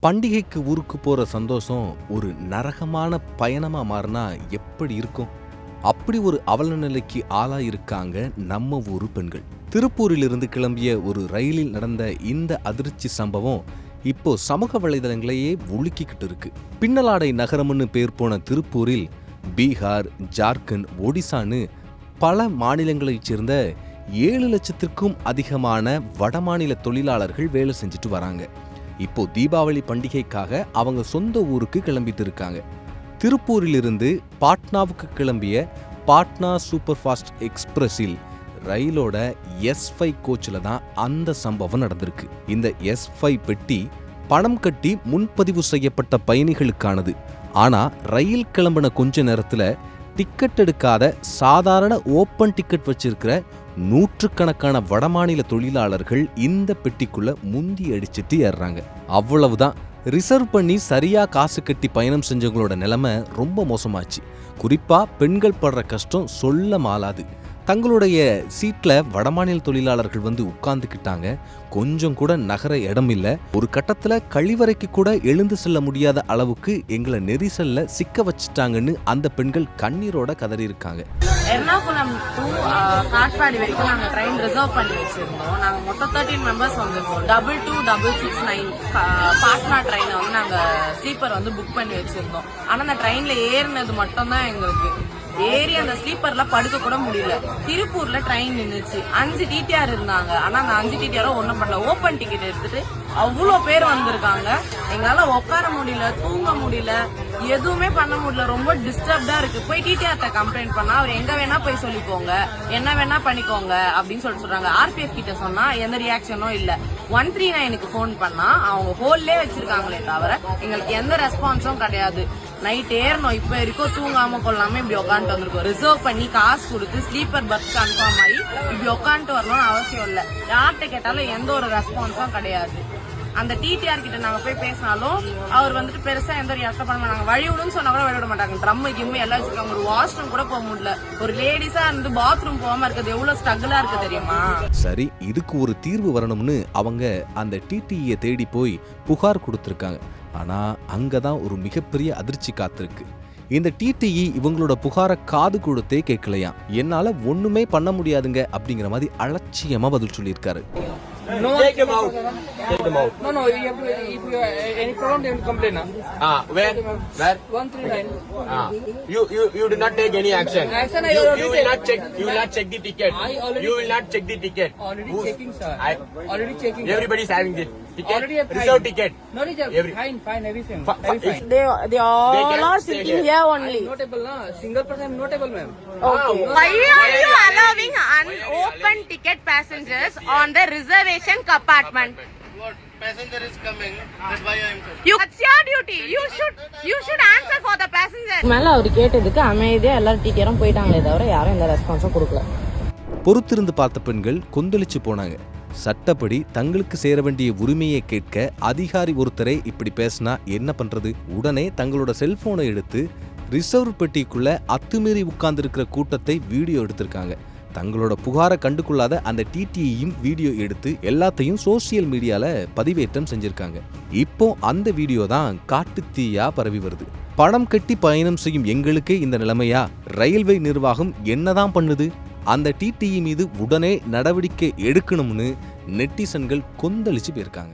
பண்டிகைக்கு ஊருக்கு போற சந்தோஷம் ஒரு நரகமான பயணமா மாறினா எப்படி இருக்கும்? அப்படி ஒரு அவல நிலைக்கு ஆளாயிருக்காங்க நம்ம ஊரு பெண்கள். திருப்பூரிலிருந்து கிளம்பிய ஒரு ரயிலில் நடந்த இந்த அதிர்ச்சி சம்பவம் இப்போ சமூக வலைதளங்களையே உலுக்கிக்கிட்டு இருக்கு. பின்னலாடை நகரம்னு பேர் போன திருப்பூரில் பீகார், ஜார்க்கண்ட், ஒடிசான்னு பல மாநிலங்களைச் சேர்ந்த 7 லட்சத்திற்கும் அதிகமான வடமாநில தொழிலாளர்கள் வேலை செஞ்சுட்டு வராங்க. இப்போ தீபாவளி பண்டிகைக்காக அவங்க சொந்த ஊருக்கு கிளம்பிட்டு இருக்காங்க. திருப்பூரிலிருந்து பாட்னாவுக்கு கிளம்பிய பாட்னா சூப்பர் ஃபாஸ்ட் எக்ஸ்பிரஸில் ரயிலோட S5 கோச்சில் தான் அந்த சம்பவம் நடந்திருக்கு. இந்த S5 பெட்டி பணம் கட்டி முன்பதிவு செய்யப்பட்ட பயணிகளுக்கானது. ஆனா ரயில் கிளம்பின கொஞ்ச நேரத்துல டிக்கெட் எடுக்காத சாதாரண ஓப்பன் டிக்கெட் வச்சிருக்கிற நூற்றுக்கணக்கான வடமாநில தொழிலாளர்கள் இந்த பெட்டிக்குள்ள முந்தி அடிச்சிட்டு ஏறுறாங்க. அவ்வளவுதான். ரிசர்வ் பண்ணி சரியா காசு கட்டி பயணம் செஞ்சவங்களோட நிலைமை ரொம்ப மோசமாச்சு. குறிப்பா பெண்கள் படுற கஷ்டம் சொல்ல மாளாது. தங்களுடைய சீட்ல வடமாநில தொழிலாளர்கள் வந்து உட்கார்ந்துக்கிட்டாங்க. கொஞ்சம் கூட நகர இடம் இல்ல. ஒரு கட்டத்துல கழிவறைக்கு கூட எழுந்து செல்ல முடியாத அளவுக்கு எங்களை நெரிசல்ல சிக்க வச்சுட்டாங்கன்னு அந்த பெண்கள் கண்ணீரோட கதறி இருக்காங்க. எர்ணாகுளம் டு காட்பாடி வரைக்கும் நாங்கள் ட்ரெயின் ரிசர்வ் பண்ணி வச்சிருந்தோம். நாங்கள் மொத்தம் 13 மெம்பர்ஸ் வந்திருக்கோம். 226669 பாட்னா ட்ரெயினை வந்து நாங்கள் ஸ்லீப்பர் வந்து புக் பண்ணி வச்சிருந்தோம். ஆனால் அந்த ட்ரெயின்ல ஏறினது மட்டும் தான் எங்களுக்கு ஏறி அந்த ஸ்லீப்பர்ல படுக்க கூட முடியல. திருப்பூர்ல ட்ரெயின் நின்றுச்சு. 5 டிடிஆர் இருந்தாங்க. ஆனா அந்த 5 டிடிஆரும் ஒண்ணும் பண்ணல. ஓப்பன் டிக்கெட் எடுத்துட்டு அவ்வளோ பேர் வந்திருக்காங்க. எங்களால உட்கார முடியல, தூங்க முடியல, எதுவுமே பண்ண முடியல. ரொம்ப டிஸ்டர்ப்டா இருக்கு. போய் டிடிஆர்ட்ட கம்ப்ளைண்ட் பண்ணா அவர் எங்க வேணா போய் சொல்லிக்கோங்க, என்ன வேணா பண்ணிக்கோங்க அப்படின்னு சொல்றாங்க. RPF கிட்ட சொன்னா எந்த ரியாக்ஷனும் இல்ல. 139க்கு போன் பண்ணா அவங்க ஹோல்லே வச்சிருக்காங்களே தவிர எங்களுக்கு எந்த ரெஸ்பான்ஸும் கிடையாது. நைட் ஏறணும், இப்ப வரைக்கும் தூங்காம கொள்ளாம இப்படி உட்காந்துட்டு வந்திருக்கோம். ரிசர்வ் பண்ணி காசு கொடுத்து ஸ்லீப்பர் பஸ் கன்ஃபார்ம் ஆகி இப்படி உட்காந்துட்டு வரணும்னு அவசியம் இல்ல. யார்கிட்ட கேட்டாலும் எந்த ஒரு ரெஸ்பான்ஸும் கிடையாது. அந்த டிடிஆர் கிட்ட நாங்க போய் பேசினாலும் அவர் வந்துட்டு பெருசா எந்த ஒரு இடத்த பண்ண மாட்டாங்க. வழி விடுன்னு சொன்னா கூட வழி விட மாட்டாங்க. ட்ரம்மு கிம்மு எல்லாம் வச்சிருக்காங்க. ஒரு வாஷ்ரூம் கூட போக முடியல. ஒரு லேடிஸா இருந்து பாத்ரூம் போகாம இருக்கிறது எவ்வளவு ஸ்ட்ரகிளா இருக்கு தெரியுமா? சரி, இதுக்கு ஒரு தீர்வு வரணும்னு அவங்க அந்த டிடிஏ தேடி போய் புகார் கொடுத்திருக்காங்க. ஆனா அங்கதான் ஒரு மிகப்பெரிய அதிர்ச்சி காத்திருக்கு. இந்த டிடிஇ இவங்களோட புகார காது கொடுத்தே கேட்கலையா. என்னால ஒண்ணுமே பண்ண முடியாதுங்க அப்படிங்கிற மாதிரி அலட்சியமா பதில் சொல்லியிருக்காரு. No, take him out. Take him out. No, you have to, if you any problem, you have to complain. Where? 139. You do not take any action. Action, You will not check. You will not check the ticket. You will not check the ticket. Already checking, sir. Already checking. Everybody is having the ticket. Already Reserve ticket. No, fine, everything. Fine. They all are sitting here only. Notable, na? Single person, notable, ma'am. Okay. Why are you allowing unopen ticket passengers on the reservation compartment? What passenger is coming? That's why I am coming. That's your duty. You should answer for the passenger. மேல அவர் கேட்டதுக்கு அமைதியா எல்லாரும் டிடிஆரும் போயிட்டாங்களே தவிர யாரும் எந்த ரெஸ்பான்ஸும் கொடுக்கல. பொறுத்திருந்து பார்த்த பெண்கள் கொந்தளிச்சு போனாங்க. சட்டப்படி தங்களுக்கு சேர வேண்டிய உரிமையை கேட்க அதிகாரி ஒருத்தரை இப்படி பேசினா என்ன பண்றது? உடனே தங்களோட செல்போனை எடுத்து ரிசர்வ் பெட்டிக்குள்ள அத்துமீறி உட்கார்ந்துருக்கிற கூட்டத்தை வீடியோ எடுத்திருக்காங்க. தங்களோட புகாரை கண்டுகொள்ளாத அந்த டிடியையும் வீடியோ எடுத்து எல்லாத்தையும் சோசியல் மீடியால பதிவேற்றம் செஞ்சிருக்காங்க. இப்போ அந்த வீடியோ தான் காட்டு தீயா பரவி வருது. பணம் கட்டி பயணம் செய்யும் எங்களுக்கே இந்த நிலைமையா? ரயில்வே நிர்வாகம் என்னதான் பண்ணுது? அந்த டிடிஇ மீது உடனே நடவடிக்கை எடுக்கணும்னு நெட்டிசன்கள் கொந்தளிச்சு போயிருக்காங்க.